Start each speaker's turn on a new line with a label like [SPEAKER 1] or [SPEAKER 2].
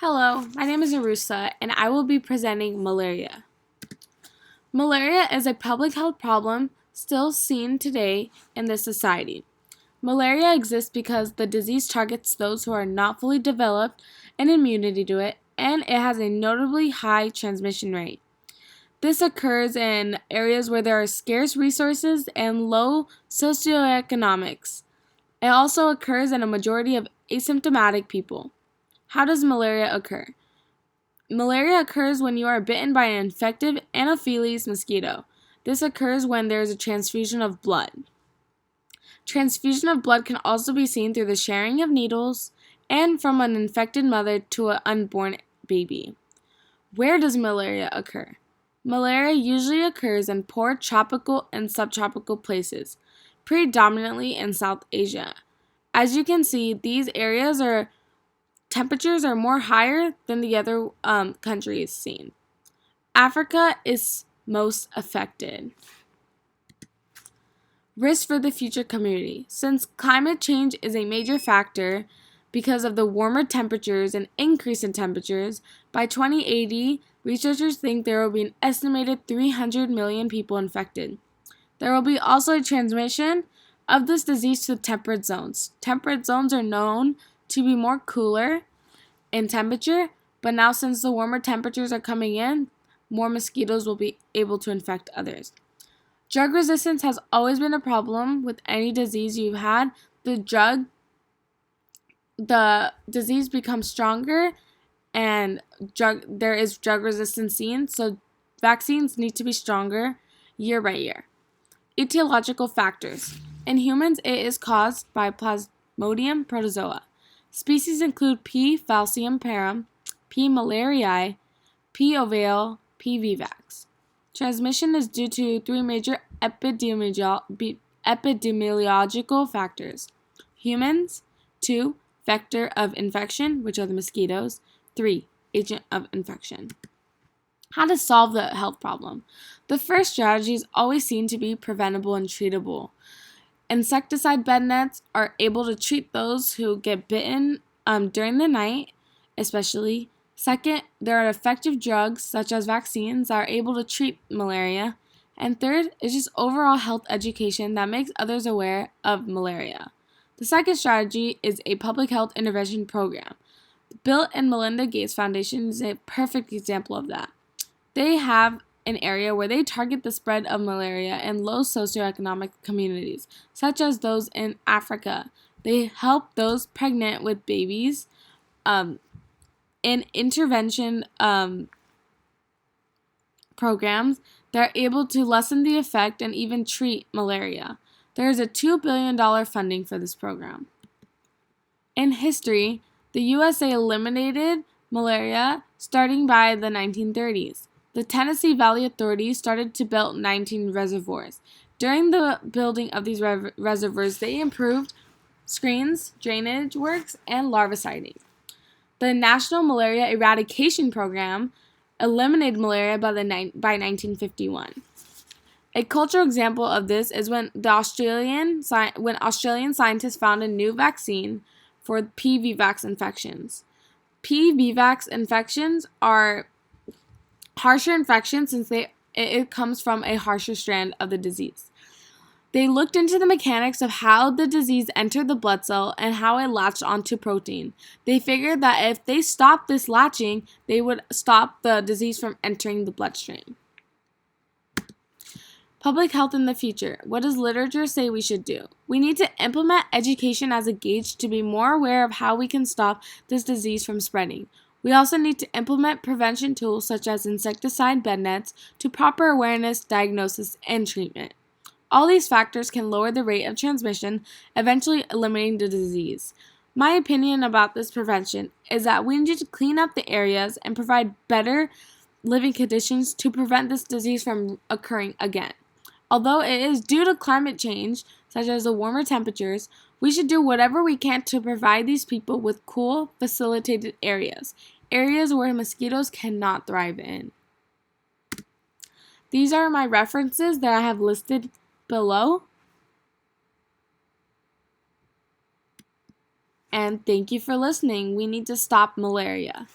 [SPEAKER 1] Hello, my name is Arusa, and I will be presenting malaria. Malaria is a public health problem still seen today in this society. Malaria exists because the disease targets those who are not fully developed in immunity to it, and it has a notably high transmission rate. This occurs in areas where there are scarce resources and low socioeconomics. It also occurs in a majority of asymptomatic people. How does malaria occur? Malaria occurs when you are bitten by an infective Anopheles mosquito. This occurs when there is a transfusion of blood. Transfusion of blood can also be seen through the sharing of needles and from an infected mother to an unborn baby. Where does malaria occur? Malaria usually occurs in poor tropical and subtropical places, predominantly in South Asia. As you can see, these areas temperatures are more higher than the other countries seen. Africa is most affected. Risk for the future community. Since climate change is a major factor because of the warmer temperatures and increase in temperatures, by 2080, researchers think there will be an estimated 300 million people infected. There will be also a transmission of this disease to temperate zones. Temperate zones are known to be more cooler in temperature, but now since the warmer temperatures are coming in, more mosquitoes will be able to infect others. Drug resistance has always been a problem with any disease you've had. The disease becomes stronger and there is drug resistance seen, so vaccines need to be stronger year by year. Etiological factors. In humans, it is caused by Plasmodium protozoa. Species include P. falciparum, P. malariae, P. ovale, P. vivax. Transmission is due to three major epidemiological factors. Humans, 2. Vector of infection, which are the mosquitoes, 3. Agent of infection. How to solve the health problem. The first strategy is always seen to be preventable and treatable. Insecticide bed nets are able to treat those who get bitten during the night, especially. Second, there are effective drugs, such as vaccines, that are able to treat malaria. And third is just overall health education that makes others aware of malaria. The second strategy is a public health intervention program. The Bill and Melinda Gates Foundation is a perfect example of that. They have an area where they target the spread of malaria in low socioeconomic communities, such as those in Africa. They help those pregnant with babies in intervention programs that are able to lessen the effect and even treat malaria. There is a $2 billion funding for this program. In history, the USA eliminated malaria starting by the 1930s. The Tennessee Valley Authority started to build 19 reservoirs. During the building of these reservoirs, they improved screens, drainage works, and larviciding. The National Malaria Eradication Program eliminated malaria by 1951. A cultural example of this is when Australian scientists found a new vaccine for P. vivax infections. P. vivax infections are harsher infections since it comes from a harsher strand of the disease. They looked into the mechanics of how the disease entered the blood cell and how it latched onto protein. They figured that if they stopped this latching, they would stop the disease from entering the bloodstream. Public health in the future. What does literature say we should do? We need to implement education as a gauge to be more aware of how we can stop this disease from spreading. We also need to implement prevention tools such as insecticide bed nets to proper awareness, diagnosis, and treatment. All these factors can lower the rate of transmission, eventually eliminating the disease. My opinion about this prevention is that we need to clean up the areas and provide better living conditions to prevent this disease from occurring again. Although it is due to climate change, such as the warmer temperatures, we should do whatever we can to provide these people with cool, facilitated areas where mosquitoes cannot thrive in. These are my references that I have listed below. And thank you for listening. We need to stop malaria.